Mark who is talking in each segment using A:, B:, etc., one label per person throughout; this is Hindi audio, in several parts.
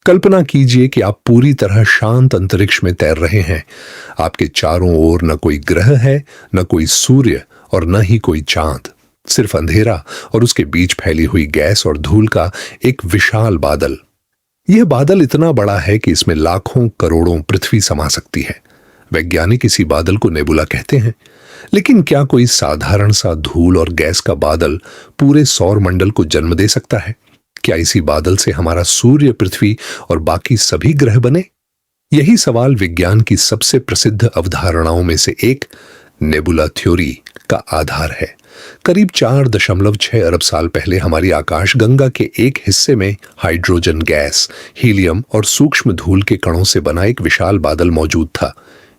A: कल्पना कीजिए कि आप पूरी तरह शांत अंतरिक्ष में तैर रहे हैं। आपके चारों ओर न कोई ग्रह है, न कोई सूर्य और न ही कोई चांद। सिर्फ अंधेरा और उसके बीच फैली हुई गैस और धूल का एक विशाल बादल। यह बादल इतना बड़ा है कि इसमें लाखों करोड़ों पृथ्वी समा सकती है। वैज्ञानिक इसी बादल को नेबुला कहते हैं। लेकिन क्या कोई साधारण सा धूल और गैस का बादल पूरे सौर मंडल को जन्म दे सकता है? क्या इसी बादल से हमारा सूर्य, पृथ्वी और बाकी सभी ग्रह बने? यही सवाल विज्ञान की सबसे प्रसिद्ध अवधारणाओं में से एक नेबुला थ्योरी का आधार है। करीब 4.6 अरब साल पहले हमारी आकाशगंगा के एक हिस्से में हाइड्रोजन गैस, हीलियम और सूक्ष्म धूल के कणों से बना एक विशाल बादल मौजूद था।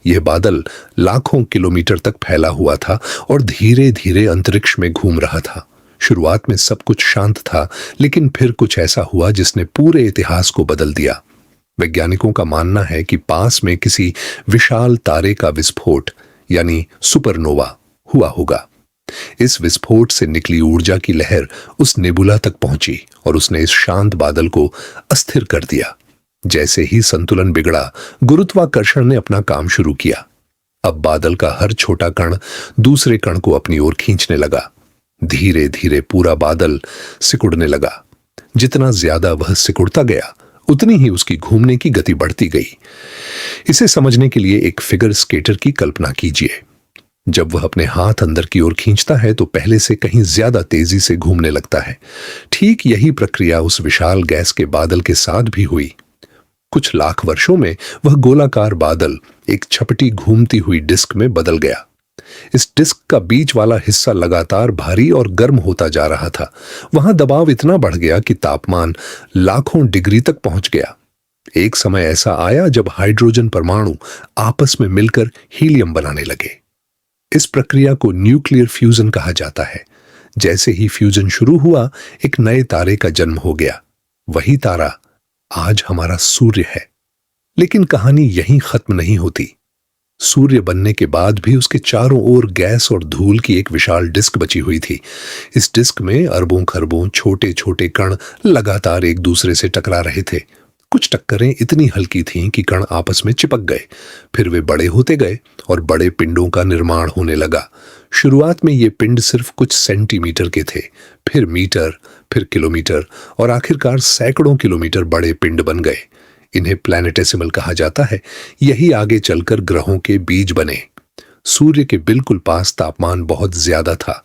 A: यह बादल लाखों किलोमीटर तक फैला हुआ था और धीरे धीरे अंतरिक्ष में घूम रहा था। शुरुआत में सब कुछ शांत था, लेकिन फिर कुछ ऐसा हुआ जिसने पूरे इतिहास को बदल दिया। वैज्ञानिकों का मानना है कि पास में किसी विशाल तारे का विस्फोट यानी सुपरनोवा हुआ होगा। इस विस्फोट से निकली ऊर्जा की लहर उस नेबुला तक पहुंची और उसने इस शांत बादल को अस्थिर कर दिया। जैसे ही संतुलन बिगड़ा, गुरुत्वाकर्षण ने अपना काम शुरू किया। अब बादल का हर छोटा कण दूसरे कण को अपनी ओर खींचने लगा। धीरे धीरे पूरा बादल सिकुड़ने लगा। जितना ज्यादा वह सिकुड़ता गया, उतनी ही उसकी घूमने की गति बढ़ती गई। इसे समझने के लिए एक फिगर स्केटर की कल्पना कीजिए। जब वह अपने हाथ अंदर की ओर खींचता है तो पहले से कहीं ज्यादा तेजी से घूमने लगता है। ठीक यही प्रक्रिया उस विशाल गैस के बादल के साथ भी हुई। कुछ लाख वर्षों में वह गोलाकार बादल एक छपटी घूमती हुई डिस्क में बदल गया। इस डिस्क का बीच वाला हिस्सा लगातार भारी और गर्म होता जा रहा था। वहां दबाव इतना बढ़ गया कि तापमान लाखों डिग्री तक पहुंच गया। एक समय ऐसा आया जब हाइड्रोजन परमाणु आपस में मिलकर हीलियम बनाने लगे। इस प्रक्रिया को न्यूक्लियर फ्यूजन कहा जाता है। जैसे ही फ्यूजन शुरू हुआ, एक नए तारे का जन्म हो गया। वही तारा आज हमारा सूर्य है। लेकिन कहानी यहीं खत्म नहीं होती। सूर्य बनने के बाद भी उसके चारों ओर गैस और धूल की एक विशाल डिस्क बची हुई थी। इस डिस्क में अरबों खरबों छोटे छोटे कण लगातार एक दूसरे से टकरा रहे थे। कुछ टक्करें इतनी हल्की थीं कि कण आपस में चिपक गए। फिर वे बड़े होते गए और बड़े पिंडों का निर्माण होने लगा। शुरुआत में ये पिंड सिर्फ कुछ सेंटीमीटर के थे, फिर मीटर, फिर किलोमीटर और आखिरकार सैकड़ों किलोमीटर बड़े पिंड बन गए। इन्हें प्लैनेटेसिमल कहा जाता है। यही आगे चलकर ग्रहों के बीज बने। सूर्य के बिल्कुल पास तापमान बहुत ज्यादा था।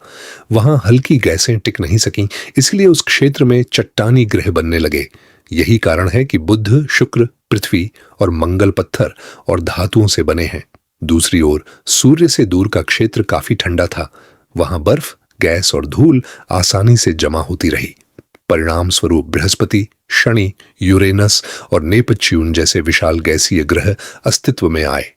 A: वहां हल्की गैसें टिक नहीं सकीं, इसलिए उस क्षेत्र में चट्टानी ग्रह बनने लगे। यही कारण है कि बुध, शुक्र, पृथ्वी और मंगल पत्थर और धातुओं से बने हैं। दूसरी ओर सूर्य से दूर का क्षेत्र काफी ठंडा था। वहां बर्फ, गैस और धूल आसानी से जमा होती रही। परिणाम स्वरूप बृहस्पति, शनि, यूरेनस और नेपच्यून जैसे विशाल गैसीय ग्रह अस्तित्व में आए।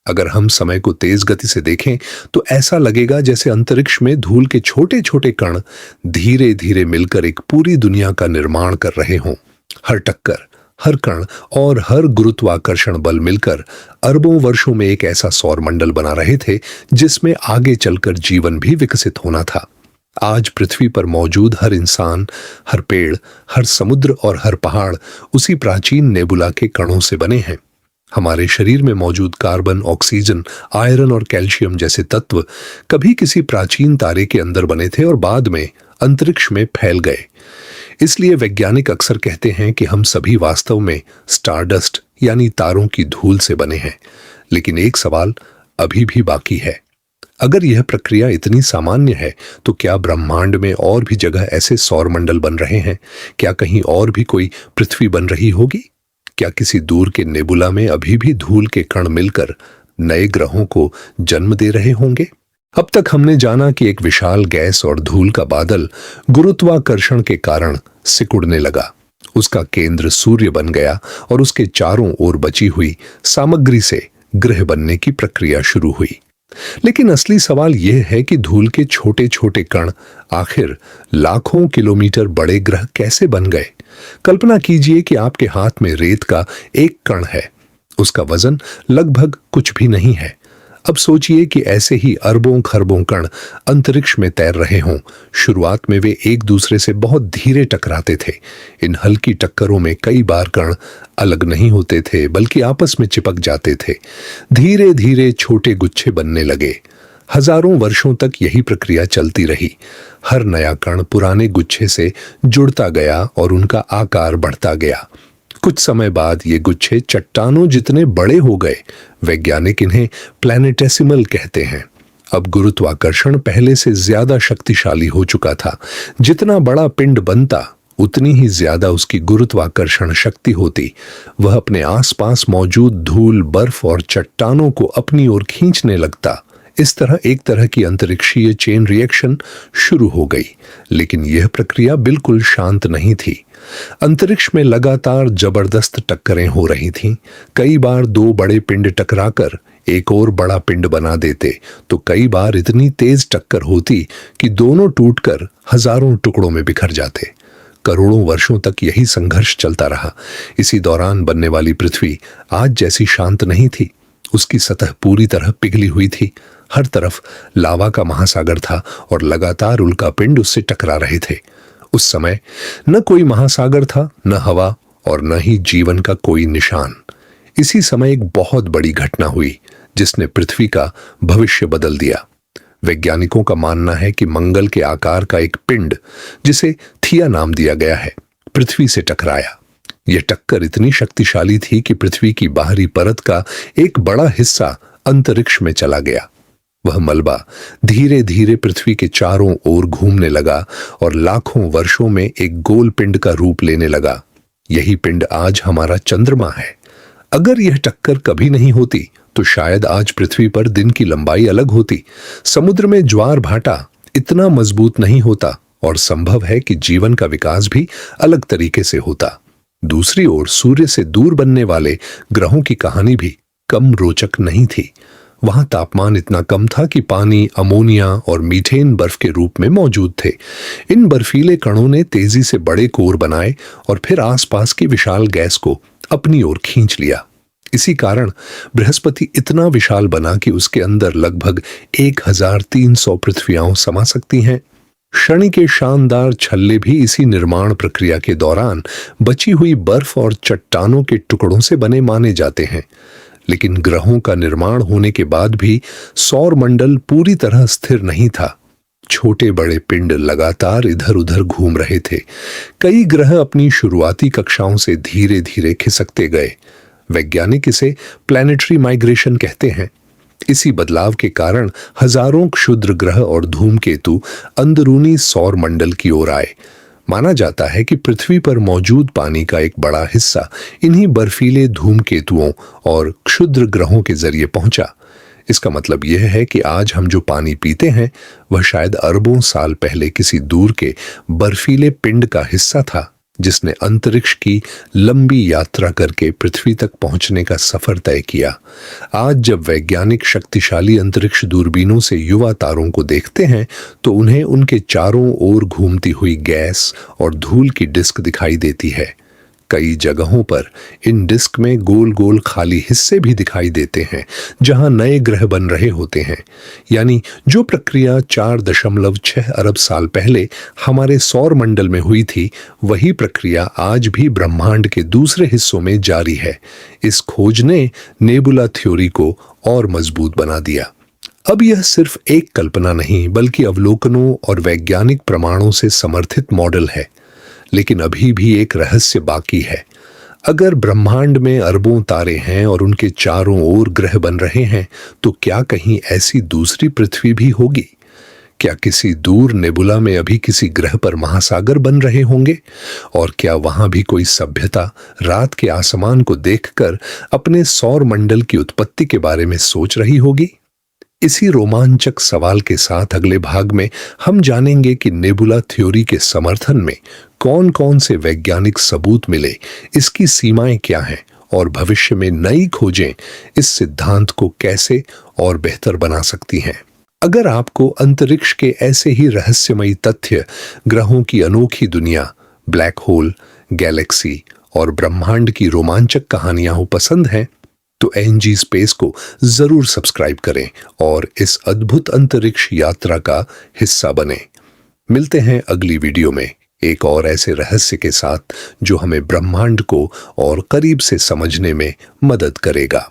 A: अगर हम समय को तेज गति से देखें तो ऐसा लगेगा जैसे अंतरिक्ष में धूल के छोटे छोटे कण धीरे धीरे मिलकर एक पूरी दुनिया का निर्माण कर रहे हों। हर टक्कर, हर कण और हर गुरुत्वाकर्षण बल मिलकर अरबों वर्षों में एक ऐसा सौर मंडल बना रहे थे जिसमें आगे चलकर जीवन भी विकसित होना था। आज पृथ्वी पर मौजूद हर इंसान, हर पेड़, हर समुद्र और हर पहाड़ उसी प्राचीन नेबुला के कणों से बने हैं। हमारे शरीर में मौजूद कार्बन, ऑक्सीजन, आयरन और कैल्शियम जैसे तत्व कभी किसी प्राचीन तारे के अंदर बने थे और बाद में अंतरिक्ष में फैल गए। इसलिए वैज्ञानिक अक्सर कहते हैं कि हम सभी वास्तव में स्टारडस्ट यानी तारों की धूल से बने हैं। लेकिन एक सवाल अभी भी बाकी है। अगर यह प्रक्रिया इतनी सामान्य है तो क्या ब्रह्मांड में और भी जगह ऐसे सौर मंडल बन रहे हैं? क्या कहीं और भी कोई पृथ्वी बन रही होगी? क्या किसी दूर के नेबुला में अभी भी धूल के कण मिलकर नए ग्रहों को जन्म दे रहे होंगे? अब तक हमने जाना कि एक विशाल गैस और धूल का बादल गुरुत्वाकर्षण के कारण सिकुड़ने लगा। उसका केंद्र सूर्य बन गया और उसके चारों ओर बची हुई सामग्री से ग्रह बनने की प्रक्रिया शुरू हुई। लेकिन असली सवाल यह है कि धूल के छोटे छोटे कण आखिर लाखों किलोमीटर बड़े ग्रह कैसे बन गए? कल्पना कीजिए कि आपके हाथ में रेत का एक कण है। उसका वजन लगभग कुछ भी नहीं है। अब सोचिए कि ऐसे ही अरबों खरबों कण अंतरिक्ष में तैर रहे हों। शुरुआत में वे एक दूसरे से बहुत धीरे टकराते थे। इन हल्की टक्करों में कई बार कण अलग नहीं होते थे, बल्कि आपस में चिपक जाते थे। धीरे धीरे छोटे गुच्छे बनने लगे। हजारों वर्षों तक यही प्रक्रिया चलती रही। हर नया कण पुराने गुच्छे से जुड़ता गया और उनका आकार बढ़ता गया। कुछ समय बाद ये गुच्छे चट्टानों जितने बड़े हो गए। वैज्ञानिक इन्हें प्लैनेटेसिमल कहते हैं। अब गुरुत्वाकर्षण पहले से ज्यादा शक्तिशाली हो चुका था। जितना बड़ा पिंड बनता, उतनी ही ज्यादा उसकी गुरुत्वाकर्षण शक्ति होती। वह अपने आसपास मौजूद धूल, बर्फ और चट्टानों को अपनी ओर खींचने लगता। इस तरह एक तरह की अंतरिक्षीय चेन रिएक्शन शुरू हो गई। लेकिन यह प्रक्रिया बिल्कुल शांत नहीं थी। अंतरिक्ष में लगातार जबरदस्त टक्करें हो रही थीं। कई बार दो बड़े पिंड टकराकर एक और बड़ा पिंड बना देते, तो कई बार इतनी तेज टक्कर होती कि दोनों टूटकर हजारों टुकड़ों में बिखर जाते। करोड़ों वर्षों तक यही संघर्ष चलता रहा। इसी दौरान बनने वाली पृथ्वी आज जैसी शांत नहीं थी। उसकी सतह पूरी तरह पिघली हुई थी। हर तरफ लावा का महासागर था और लगातार उल्का पिंड उससे टकरा रहे थे। उस समय न कोई महासागर था, न हवा और न ही जीवन का कोई निशान। इसी समय एक बहुत बड़ी घटना हुई जिसने पृथ्वी का भविष्य बदल दिया। वैज्ञानिकों का मानना है कि मंगल के आकार का एक पिंड, जिसे थिया नाम दिया गया है, पृथ्वी से टकराया। यह टक्कर इतनी शक्तिशाली थी कि पृथ्वी की बाहरी परत का एक बड़ा हिस्सा अंतरिक्ष में चला गया। वह मलबा धीरे धीरे पृथ्वी के चारों ओर घूमने लगा और लाखों वर्षों में एक गोल पिंड का रूप लेने लगा। यही पिंड आज हमारा चंद्रमा है। अगर यह टक्कर कभी नहीं होती तो शायद आज पृथ्वी पर दिन की लंबाई अलग होती। समुद्र में ज्वार भाटा इतना मजबूत नहीं होता और संभव है कि जीवन का विकास भी अलग तरीके से होता। दूसरी ओर सूर्य से दूर बनने वाले ग्रहों की कहानी भी कम रोचक नहीं थी। वहां तापमान इतना कम था कि पानी, अमोनिया और मीथेन बर्फ के रूप में मौजूद थे। इन बर्फीले कणों ने तेजी से बड़े कोर बनाए और फिर आसपास की विशाल गैस को अपनी ओर खींच लिया। इसी कारण बृहस्पति इतना विशाल बना कि उसके अंदर लगभग 1300 पृथ्वियां समा सकती हैं। शनि के शानदार छल्ले भी इसी निर्माण प्रक्रिया के दौरान बची हुई बर्फ और चट्टानों के टुकड़ों से बने माने जाते हैं। लेकिन ग्रहों का निर्माण होने के बाद भी सौर मंडल पूरी तरह स्थिर नहीं था। छोटे बड़े पिंड लगातार इधर उधर घूम रहे थे। कई ग्रह अपनी शुरुआती कक्षाओं से धीरे धीरे खिसकते गए। वैज्ञानिक इसे प्लैनेटरी माइग्रेशन कहते हैं। इसी बदलाव के कारण हजारों क्षुद्र ग्रह और धूमकेतु अंदरूनी सौर मंडल की ओर आए। माना जाता है कि पृथ्वी पर मौजूद पानी का एक बड़ा हिस्सा इन्हीं बर्फीले धूमकेतुओं और क्षुद्र ग्रहों के जरिए पहुंचा। इसका मतलब यह है कि आज हम जो पानी पीते हैं वह शायद अरबों साल पहले किसी दूर के बर्फीले पिंड का हिस्सा था, जिसने अंतरिक्ष की लंबी यात्रा करके पृथ्वी तक पहुंचने का सफर तय किया। आज जब वैज्ञानिक शक्तिशाली अंतरिक्ष दूरबीनों से युवा तारों को देखते हैं तो उन्हें उनके चारों ओर घूमती हुई गैस और धूल की डिस्क दिखाई देती है। कई जगहों पर इन डिस्क में गोल गोल खाली हिस्से भी दिखाई देते हैं जहां नए ग्रह बन रहे होते हैं। यानी जो प्रक्रिया 4.6 अरब साल पहले हमारे सौर मंडल में हुई थी, वही प्रक्रिया आज भी ब्रह्मांड के दूसरे हिस्सों में जारी है। इस खोज ने नेबुला थ्योरी को और मजबूत बना दिया। अब यह सिर्फ एक कल्पना नहीं, बल्कि अवलोकनों और वैज्ञानिक प्रमाणों से समर्थित मॉडल है। लेकिन अभी भी एक रहस्य बाकी है। अगर ब्रह्मांड में अरबों तारे हैं और उनके चारों ओर ग्रह बन रहे हैं, तो क्या कहीं ऐसी दूसरी पृथ्वी भी होगी? क्या किसी दूर नेबुला में अभी किसी ग्रह पर महासागर बन रहे होंगे? और क्या वहां भी कोई सभ्यता रात के आसमान को देखकर अपने सौर मंडल की उत्पत्ति के बारे में सोच रही होगी? इसी रोमांचक सवाल के साथ अगले भाग में हम जानेंगे कि नेबुला थ्योरी के समर्थन में कौन कौन से वैज्ञानिक सबूत मिले, इसकी सीमाएं क्या हैं और भविष्य में नई खोजें इस सिद्धांत को कैसे और बेहतर बना सकती हैं। अगर आपको अंतरिक्ष के ऐसे ही रहस्यमयी तथ्य, ग्रहों की अनोखी दुनिया, ब्लैक होल, गैलेक्सी और ब्रह्मांड की रोमांचक कहानियां हो पसंद हैं, तो एनजी स्पेस को जरूर सब्सक्राइब करें और इस अद्भुत अंतरिक्ष यात्रा का हिस्सा बने। मिलते हैं अगली वीडियो में एक और ऐसे रहस्य के साथ जो हमें ब्रह्मांड को और करीब से समझने में मदद करेगा।